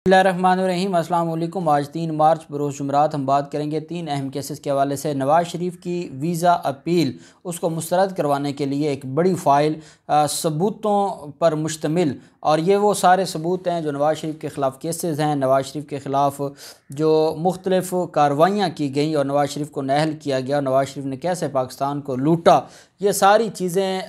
बिस्मिल्लाहिर्रहमानिर्रहीम। अस्सलाम वालेकुम। आज 3 मार्च बरोज़ जुमरात हम बात करेंगे 3 अहम केसेस के हवाले से। नवाज़ शरीफ की वीज़ा अपील, उसको मुस्तरद करवाने के लिए एक बड़ी फ़ाइल सबूतों पर मुश्तमिल, और ये वो सारे सबूत हैं जो नवाज़ शरीफ के ख़िलाफ़ केसेस हैं, नवाज़ शरीफ के ख़िलाफ़ जो मुख्तलिफ़ कार्रवाइयाँ की गई और नवाज़ शरीफ को नाअहल किया गया और नवाज़ शरीफ ने कैसे पाकिस्तान को लूटा, ये सारी चीज़ें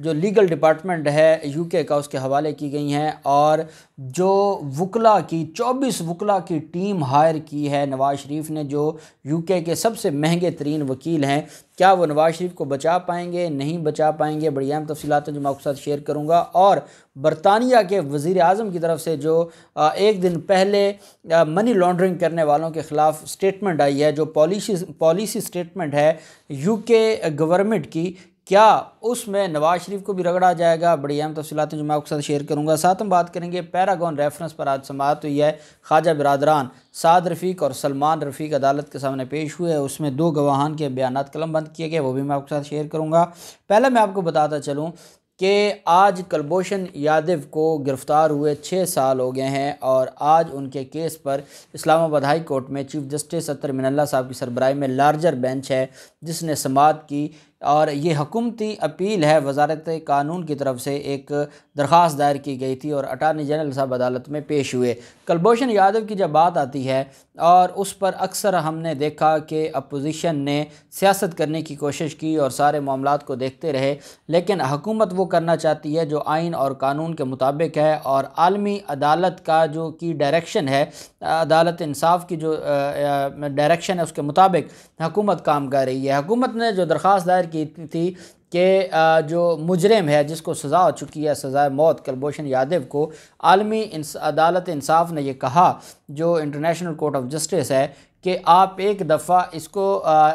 जो लीगल डिपार्टमेंट है यूके का उसके हवाले की गई हैं। और जो वकला की 24 वकला की टीम हायर की है नवाज़ शरीफ ने, जो यूके के सबसे महंगे तरीन वकील हैं, क्या वो नवाज़ शरीफ को बचा पाएंगे, नहीं बचा पाएंगे? बड़ी अहम तफसीलात जो मैं आपके साथ शेयर करूँगा। और बरतानिया के वज़ीर आज़म की तरफ से जो एक दिन पहले मनी लॉन्ड्रिंग करने वालों के ख़िलाफ़ स्टेटमेंट आई है, जो पॉलिसी स्टेटमेंट है यूके गवर्नमेंट की, क्या उसमें नवाज़ शरीफ को भी रगड़ा जाएगा? बड़ी अहम तफसीलात जो मैं आपके साथ शेयर करूँगा। साथ हम बात करेंगे पैरागॉन रेफरेंस पर आज समाअत हुई है। ख्वाजा बिरादरान साद रफ़ीक और सलमान रफ़ीक अदालत के सामने पेश हुए, उसमें 2 गवाहान के बयानात कलमबंद किए गए, वो भी मैं आपके साथ शेयर करूँगा। पहले मैं आपको बताता चलूँ कि आज कुलभूषण यादव को गिरफ़्तार हुए 6 साल हो गए हैं, और आज उनके केस पर इस्लामाबाद हाई कोर्ट में चीफ जस्टिस अतर मिनल्ला साहब की सरबराही में लार्जर बेंच है जिसने समाअत की। और ये हुकूमती अपील है, वजारत कानून की तरफ से एक दरख्वास्त दायर की गई थी और अटारनी जनरल साहब अदालत में पेश हुए। कुलभूषण यादव की जब बात आती है, और उस पर अक्सर हमने देखा कि अपोजिशन ने सियासत करने की कोशिश की और सारे मामलात को देखते रहे, लेकिन हुकूमत वो करना चाहती है जो आइन और कानून के मुताबिक है, और आलमी अदालत का जो की डायरेक्शन है, अदालत इंसाफ की जो डायरेक्शन है, उसके मुताबिक हुकूमत काम कर रही है। हुकूमत ने जो दरख्वास्त दायर की थी कि जो मुजरिम है जिसको सज़ा हो चुकी है, सज़ाए मौत, कुलभूषण यादव को, आलमी अदालत इंसाफ ने यह कहा, जो इंटरनेशनल कोर्ट ऑफ जस्टिस है, कि आप एक दफ़ा इसको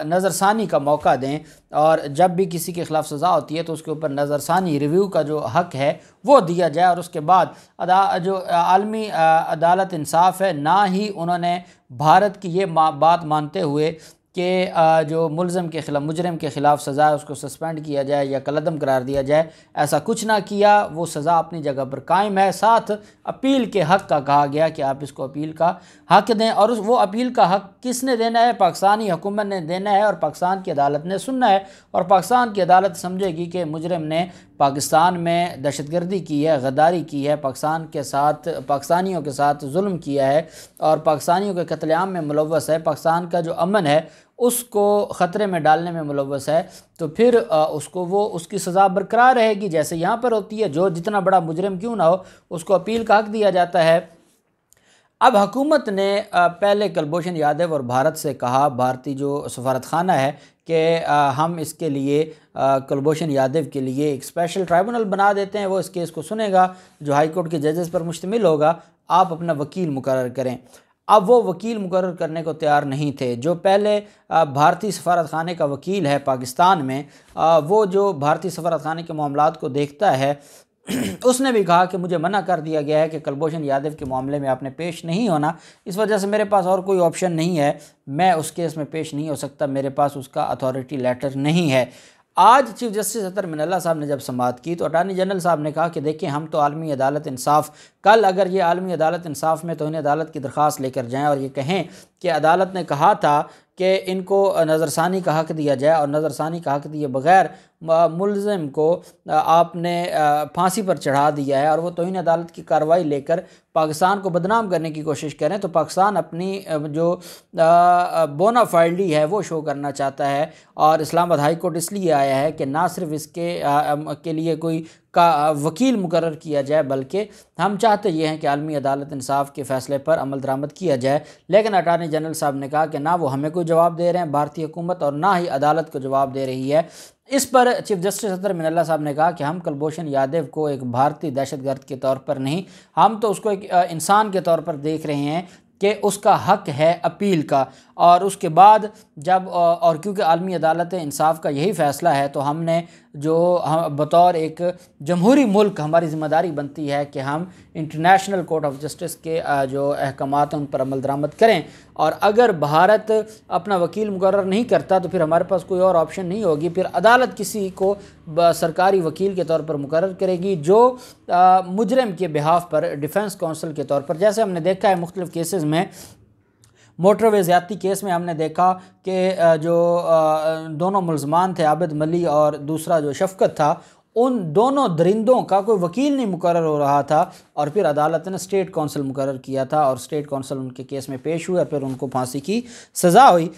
नज़रसानी का मौका दें, और जब भी किसी के ख़िलाफ़ सज़ा होती है तो उसके ऊपर नज़रसानी रिव्यू का जो हक़ है वो दिया जाए। और उसके बाद जो आलमी अदालत इंसाफ है, ना ही उन्होंने भारत की ये बात मानते हुए कि जो मुजरिम के ख़िलाफ़ सज़ा है उसको सस्पेंड किया जाए या कलअदम करार दिया जाए, ऐसा कुछ ना किया। वो सज़ा अपनी जगह पर कायम है। साथ अपील के हक़ का कहा गया कि आप इसको अपील का हक़ दें, और वो अपील का हक़ किसने देना है? पाकिस्तानी हुकूमत ने देना है, और पाकिस्तान की अदालत ने सुनना है। और पाकिस्तान की अदालत समझेगी कि मुजरिम ने पाकिस्तान में दहशतगर्दी की है, गद्दारी की है, पाकिस्तान के साथ, पाकिस्तानियों के साथ जुल्म किया है, और पाकिस्तानियों के कत्लेआम में मुलव्वस है, पाकिस्तान का जो अमन है उसको ख़तरे में डालने में मुलव्वस है, तो फिर उसको उसकी सज़ा बरकरार रहेगी, जैसे यहाँ पर होती है। जो जितना बड़ा मुजरिम क्यों ना हो, उसको अपील का हक़ दिया जाता है। अब हुकूमत ने पहले कुलभूषण यादव और भारत से कहा, भारतीय जो सफारत खाना है, कि हम इसके लिए कुलभूषण यादव के लिए एक स्पेशल ट्राइब्यूनल बना देते हैं, वो इस केस को सुनेगा, जो हाई कोर्ट के जजेस पर मुश्तमिल होगा, आप अपना वकील मुकर्रर करें। अब वो वकील मुकर्रर करने को तैयार नहीं थे। जो पहले भारतीय सफारत खाने का वकील है पाकिस्तान में, वो जो भारतीय सफारत खाने के मामलात को देखता है, उसने भी कहा कि मुझे मना कर दिया गया है कि कुलभूषण यादव के मामले में आपने पेश नहीं होना, इस वजह से मेरे पास और कोई ऑप्शन नहीं है, मैं उस केस में पेश नहीं हो सकता, मेरे पास उसका अथॉरिटी लेटर नहीं है। आज चीफ जस्टिस अतर मिनल्ला साहब ने जब समाअत की तो अटारनी जनरल साहब ने कहा कि देखिए, हम तो आलमी अदालत इंसाफ, कल अगर ये आलमी अदालत इंसाफ में तो इन्हें अदालत की दरख्वास्त लेकर जाएँ और ये कहें कि अदालत ने कहा था कि इनको नज़रसानी का हक़ दिया जाए, और नज़रसानी का हक़ दिए बग़ैर मुल्ज़िम को आपने फांसी पर चढ़ा दिया है, और वो तौहीन अदालत की कार्रवाई लेकर पाकिस्तान को बदनाम करने की कोशिश करें, तो पाकिस्तान अपनी जो बोनाफाइडी है वो शो करना चाहता है। और इस्लामाबाद हाई कोर्ट इसलिए आया है कि ना सिर्फ इसके के लिए कोई का वकील मुकर्रर किया जाए, बल्कि हम चाहते ये हैं कि आलमी अदालत इंसाफ के फ़ैसले पर अमल दरामद किया जाए। लेकिन अटारनी जनरल साहब ने कहा कि ना वो हमें कोई जवाब दे रहे हैं भारतीय हुकूमत, और ना ही अदालत को जवाब दे रही है। इस पर चीफ जस्टिस अतर मिनल्ला साहब ने कहा कि हम कुलभूषण यादव को एक भारतीय दहशतगर्द के तौर पर नहीं, हम तो उसको एक इंसान के तौर पर देख रहे हैं कि उसका हक़ है अपील का। और उसके बाद जब, और क्योंकि आलमी अदालत इंसाफ का यही फ़ैसला है, तो हमने जो हम बतौर एक जमहूरी मुल्क हमारी ज़िम्मेदारी बनती है कि हम इंटरनेशनल कोर्ट ऑफ जस्टिस के जो अहकामात हैं उन पर अमल दरामद करें। और अगर भारत अपना वकील मुकर्रर नहीं करता तो फिर हमारे पास कोई और ऑप्शन नहीं होगी, फिर अदालत किसी को सरकारी वकील के तौर पर मुकर्रर करेगी जो मुजरिम के बिहाफ पर डिफेंस काउंसिल के तौर पर, जैसे हमने देखा है मुख्तलिफ़ केसेस में, मोटरवे ज़्यादती केस में हमने देखा कि जो दोनों मुलजमान थे आबिद मली और दूसरा जो शफकत था, उन दोनों दरिंदों का कोई वकील नहीं मुकर्रर हो रहा था और फिर अदालत ने स्टेट काउंसिल मुकर्रर किया था और स्टेट काउंसिल उनके केस में पेश हुए और फिर उनको फांसी की सज़ा हुई।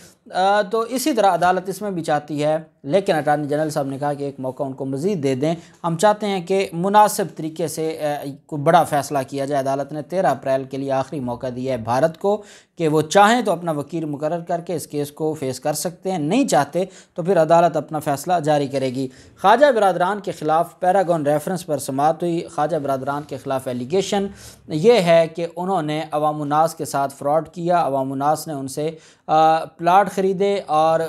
तो इसी तरह अदालत इसमें भी चाहती है, लेकिन अटार्नी जनरल साहब ने कहा कि एक मौका उनको मज़ीद दे दें। हम चाहते हैं कि मुनासिब तरीके से कोई बड़ा फ़ैसला किया जाए। अदालत ने 13 अप्रैल के लिए आखिरी मौका दिया है भारत को कि वो चाहें तो अपना वकील मुकर्रर करके इस केस को फेस कर सकते हैं, नहीं चाहते तो फिर अदालत अपना फ़ैसला जारी करेगी। ख्वाजा बिरादरान के ख़िलाफ़ पैरागॉन रेफरेंस पर समाअत हुई। ख्वाजा बिरादरान के ख़िलाफ़ एलिगेशन ये है कि उन्होंने अवामुन्नास के साथ फ्रॉड किया। अवामुन्नास ने उनसे प्लाट ख़रीदे और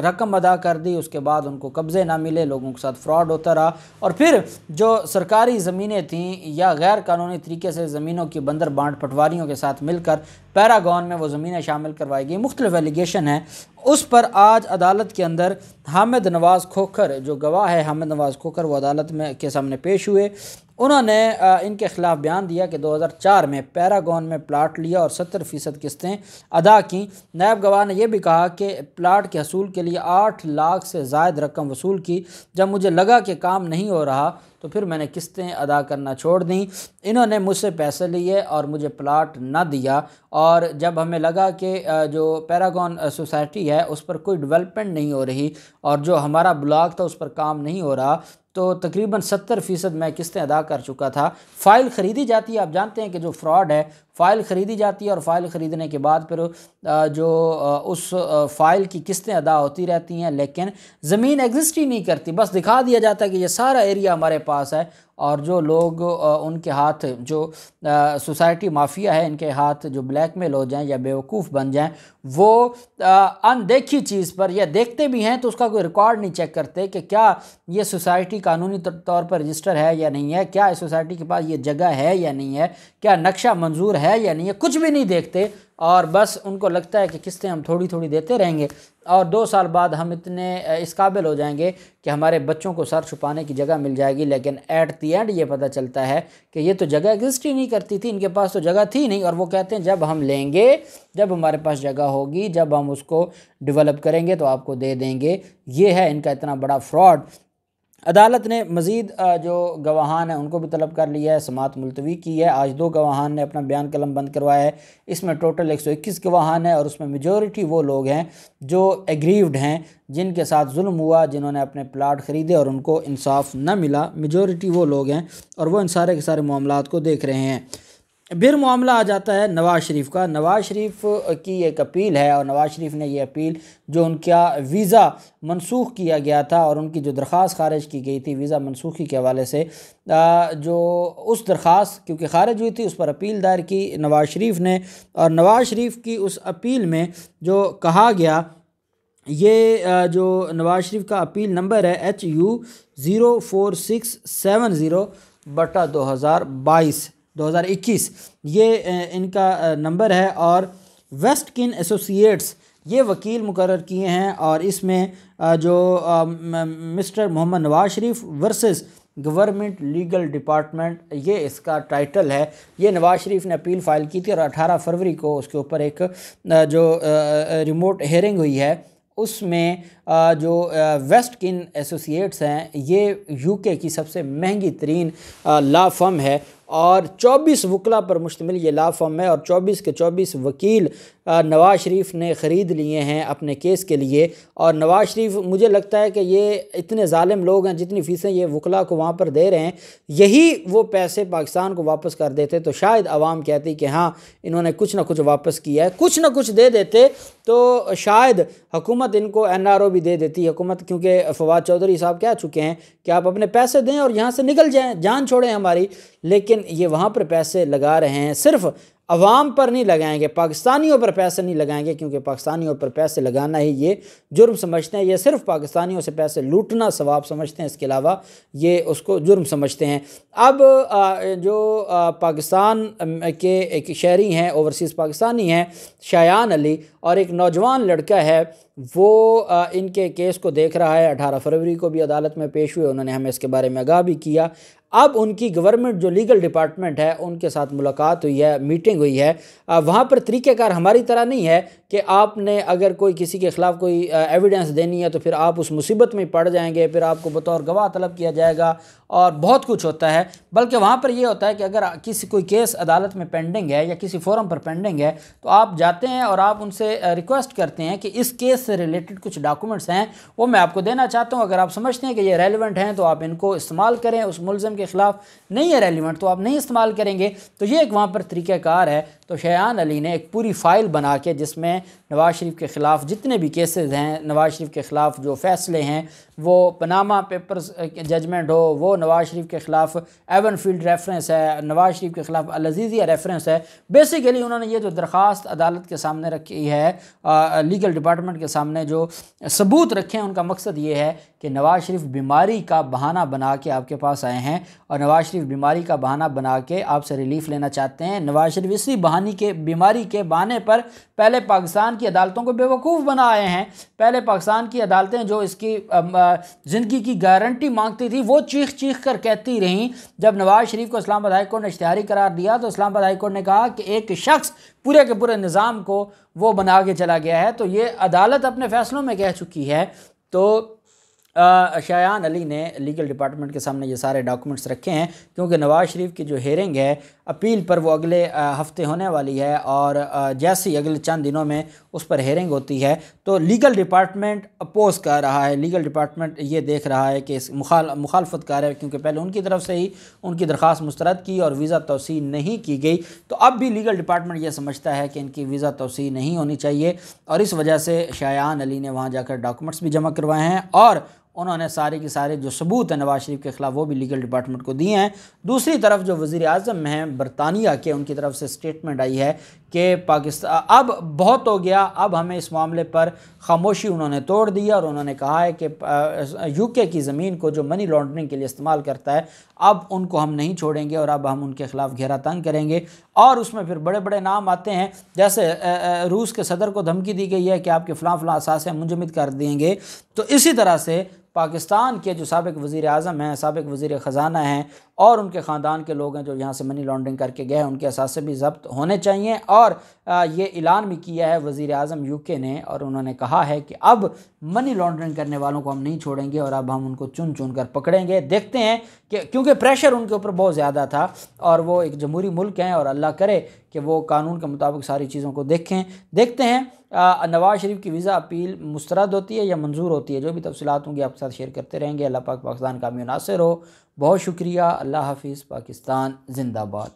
रकम अदा कर दी, उसके बाद उनको कब्ज़े ना मिले, लोगों के साथ फ्रॉड होता रहा और फिर जो सरकारी ज़मीनें थीं या गैर कानूनी तरीके से ज़मीनों की बंदर बांट पटवारियों के साथ मिलकर पैरागॉन में वो ज़मीनें शामिल करवाई गई। मुख्तलिफ एलिगेशन है, उस पर आज अदालत के अंदर हामिद नवाज़ खोखर जो गवाह है, हामिद नवाज़ खोखर, वो अदालत में के सामने पेश हुए। उन्होंने इनके ख़िलाफ़ बयान दिया कि 2004 में पैरागॉन में प्लाट लिया और 70% किस्तें अदा की। नायब गवाह ने यह भी कहा कि प्लाट के हसूल के लिए 8 लाख से ज़ायद रकम वसूल की। जब मुझे लगा कि काम नहीं हो रहा तो फिर मैंने किस्तें अदा करना छोड़ दी। इन्होंने मुझसे पैसे लिए और मुझे प्लाट ना दिया और जब हमें लगा कि जो पैरागॉन सोसाइटी है उस पर कोई डेवलपमेंट नहीं हो रही और जो हमारा ब्लॉक था उस पर काम नहीं हो रहा, तो तकरीबन 70% मैं किस्तें अदा कर चुका था। फ़ाइल ख़रीदी जाती है, आप जानते हैं कि जो फ्रॉड है, फ़ाइल ख़रीदी जाती है और फ़ाइल ख़रीदने के बाद फिर जो उस फ़ाइल की किस्तें अदा होती रहती हैं, लेकिन ज़मीन एग्जिस्ट ही नहीं करती। बस दिखा दिया जाता है कि ये सारा एरिया हमारे पास है और जो लोग उनके हाथ जो सोसाइटी माफिया है इनके हाथ जो ब्लैकमेल हो जाएं या बेवकूफ़ बन जाएं, वो अनदेखी चीज़ पर या देखते भी हैं तो उसका कोई रिकॉर्ड नहीं चेक करते कि क्या ये सोसाइटी कानूनी तौर पर रजिस्टर है या नहीं है, क्या इस सोसाइटी के पास ये जगह है या नहीं है, क्या नक्शा मंजूर है या नहीं है, कुछ भी नहीं देखते और बस उनको लगता है कि किस्तें हम थोड़ी थोड़ी देते रहेंगे और 2 साल बाद हम इतने इस काबिल हो जाएंगे कि हमारे बच्चों को सर छुपाने की जगह मिल जाएगी। लेकिन एट दी एंड ये पता चलता है कि ये तो जगह एग्जिस्ट ही नहीं करती थी, इनके पास तो जगह थी नहीं। और वो कहते हैं जब हम लेंगे, जब हमारे पास जगह होगी, जब हम उसको डेवलप करेंगे तो आपको दे देंगे। ये है इनका इतना बड़ा फ्रॉड। अदालत ने मज़ीद जो गवाहान हैं उनको भी तलब कर लिया है, समाअत मुलतवी की है। आज 2 गवाहान ने अपना बयान कलम बंद करवाया है। इसमें टोटल 121 गवाहान हैं और उसमें मेजॉरिटी वो लोग हैं जो एग्रीव्ड हैं, जिनके साथ जुल्म हुआ, जिन्होंने अपने प्लाट ख़रीदे और उनको इंसाफ न मिला। मेजॉरिटी वो लोग हैं और वो इन सारे के सारे मामलात को देख रहे हैं। फिर मामला आ जाता है नवाज़ शरीफ का। नवाज़ शरीफ की एक अपील है और नवाज़ शरीफ ने ये अपील जो उनका वीज़ा मनसूख किया गया था और उनकी जो दरख्वास्त खारिज की गई थी वीज़ा मनसूखी के हवाले से, जो उस दरख्वास्त क्योंकि खारिज हुई थी उस पर अपील दायर की नवाज़ शरीफ ने। और नवाज़ शरीफ की उस अपील में जो कहा गया, ये जो नवाज़ शरीफ का अपील नंबर है HU 04670/2021, ये इनका नंबर है। और वेस्टकिन एसोसिएट्स ये वकील मुकर्रर किए हैं और इसमें जो mister Mohammad Nawaz Sharif versus government legal department, ये इसका टाइटल है। ये नवाज़ शरीफ ने अपील फ़ाइल की थी और 18 फरवरी को उसके ऊपर एक जो रिमोट हेयरिंग हुई है, उसमें जो वेस्टकिन एसोसिएट्स हैं ये UK की सबसे महंगी तरीन लॉ फर्म है और 24 वकला पर मुश्तमिल ये लॉ फर्म है और 24 के 24 वकील नवाज़ शरीफ ने ख़रीद लिए हैं अपने केस के लिए। और नवाज़ शरीफ, मुझे लगता है कि ये इतने ज़ालिम लोग हैं, जितनी फ़ीसें ये वकला को वहाँ पर दे रहे हैं, यही वो पैसे पाकिस्तान को वापस कर देते तो शायद आवाम कहती कि हाँ इन्होंने कुछ ना कुछ वापस किया है, कुछ ना कुछ दे देते तो शायद हुकूमत इनको NRO भी दे देती हुकूमत, क्योंकि फवाद चौधरी साहब कह चुके हैं कि आप अपने पैसे दें और यहाँ से निकल जाएं, जान छोड़ें हमारी। लेकिन ये वहाँ पर पैसे लगा रहे हैं सिर्फ अवाम पर नहीं लगाएंगे, पाकिस्तानियों पर पैसे नहीं लगाएंगे, क्योंकि पाकिस्तानियों पर पैसे लगाना ही ये जुर्म समझते हैं। ये सिर्फ पाकिस्तानियों से पैसे लूटना सवाब समझते हैं, इसके अलावा ये उसको जुर्म समझते हैं। अब जो पाकिस्तान के एक शहरी हैं, ओवरसीज़ पाकिस्तानी हैं, शायान अली, और एक नौजवान लड़का है, वो इनके केस को देख रहा है। 18 फरवरी को भी अदालत में पेश हुए, उन्होंने हमें इसके बारे में आगाह भी किया। अब उनकी गवर्नमेंट जो लीगल डिपार्टमेंट है उनके साथ मुलाकात हुई है, मीटिंग हुई है। वहाँ पर तरीक़ेकार हमारी तरह नहीं है कि आपने अगर कोई किसी के ख़िलाफ़ कोई एविडेंस देनी है तो फिर आप उस मुसीबत में पड़ जाएंगे, फिर आपको बतौर गवाह तलब किया जाएगा और बहुत कुछ होता है। बल्कि वहाँ पर यह होता है कि अगर कोई केस अदालत में पेंडिंग है या किसी फोरम पर पेंडिंग है तो आप जाते हैं और आप उनसे रिक्वेस्ट करते हैं कि इस केस से रिलेटेड कुछ डॉक्यूमेंट्स हैं वो मैं आपको देना चाहता हूँ, अगर आप समझते हैं कि ये रेलिवेंट हैं तो आप इनको इस्तेमाल करें, उस मुलज़िम के ख़िलाफ़ नहीं है रेलिवेंट तो आप नहीं इस्तेमाल करेंगे। तो ये एक वहाँ पर तरीक़ाकार है। तो शायान अली ने एक पूरी फ़ाइल बना के जिसमें नवाज़ शरीफ के ख़िलाफ़ जितने भी केसेस हैं, नवाज़ शरीफ के ख़िलाफ़ जो फ़ैसले हैं, वो पनामा पेपर्स जजमेंट हो, वो नवाज़ शरीफ के ख़िलाफ़ एवन फील्ड रेफरेंस है, नवाज़ शरीफ के ख़िलाफ़ अल अज़ीज़िया रेफरेंस है। बेसिकली उन्होंने ये जो दरख्वास्त अदालत के सामने रखी है, लीगल डिपार्टमेंट के सामने जो सबूत रखे हैं, उनका मकसद ये है कि नवाज़ शरीफ बीमारी का बहाना बना के आपके पास आए हैं और नवाज़ शरीफ बीमारी का बहाना बना के आपसे रिलीफ लेना चाहते हैं। नवाज़ शरीफ इसी बीमारी के बहाने पर पहले पाकिस्तान की अदालतों को बेवकूफ़ बना आए हैं। पहले पाकिस्तान की अदालतें जो इसकी ज़िंदगी की गारंटी मांगती थी वो चीख चीख कर कहती रहीं। जब नवाज़ शरीफ को इस्लामाबाद हाई कोर्ट ने इश्तिहारी करार दिया तो इस्लामाबाद हाई कोर्ट ने कहा कि एक शख्स पूरे के पूरे निज़ाम को वो बना के चला गया है। तो ये अदालत अपने फ़ैसलों में कह चुकी है। तो शायान अली ने लीगल डिपार्टमेंट के सामने ये सारे डॉक्यूमेंट्स रखे हैं, क्योंकि नवाज़ शरीफ की जो हेयरिंग है अपील पर वो अगले हफ्ते होने वाली है और जैसे ही अगले चंद दिनों में उस पर हेयरिंग होती है तो लीगल डिपार्टमेंट अपोज कर रहा है। लीगल डिपार्टमेंट ये देख रहा है कि इस मुखालफत कर रहा है, क्योंकि पहले उनकी तरफ से ही उनकी दरख्वास्त मुस्तरद की और वीज़ा तौसीह नहीं की गई। तो अब भी लीगल डिपार्टमेंट ये समझता है कि इनकी वीज़ा तौसीह नहीं होनी चाहिए और इस वजह से शायान अली ने वहाँ जाकर डॉक्यूमेंट्स भी जमा करवाए हैं और उन्होंने सारे के सारे जो सबूत हैं नवाज़ शरीफ के ख़िलाफ़ वो भी लीगल डिपार्टमेंट को दिए हैं। दूसरी तरफ जो वज़ीर आज़म हैं बरतानिया के, उनकी तरफ से स्टेटमेंट आई है कि पाकिस्तान अब बहुत हो गया, अब हमें इस मामले पर खामोशी उन्होंने तोड़ दी और उन्होंने कहा है कि यूके की ज़मीन को जो मनी लॉन्ड्रिंग के लिए इस्तेमाल करता है अब उनको हम नहीं छोड़ेंगे और अब हम उनके ख़िलाफ़ घेरा तंग करेंगे। और उसमें फिर बड़े बड़े नाम आते हैं, जैसे रूस के सदर को धमकी दी गई है कि आपके फ़लाँ असासे मुंजमद कर देंगे। तो इसी तरह से पाकिस्तान के जो साबिक वज़ीर आज़म हैं, साबिक वज़ीर ख़जाना हैं और उनके ख़ानदान के लोग हैं जो यहाँ से मनी लॉन्ड्रिंग करके गए, उनके असासे भी ज़ब्त होने चाहिए। और ये ऐलान भी किया है वज़ीर आज़म यूके ने और उन्होंने कहा है कि अब मनी लॉन्ड्रिंग करने वालों को हम नहीं छोड़ेंगे और अब हम उनको चुन चुन कर पकड़ेंगे। देखते हैं कि क्योंकि प्रेशर उनके ऊपर बहुत ज़्यादा था और वो एक जमहूरी मुल्क हैं और अल्लाह करे कि वो कानून के मुताबिक सारी चीज़ों को देखें। देखते हैं नवाज़ शरीफ की वीज़ा अपील मुस्तरद होती है या मंजूर होती है। जो भी तफसीलात होंगी आपके साथ शेयर करते रहेंगे। अल्लाह पाक पाकिस्तान का नासिर हो। बहुत शुक्रिया। अल्लाह हाफिज़। पाकिस्तान जिंदाबाद।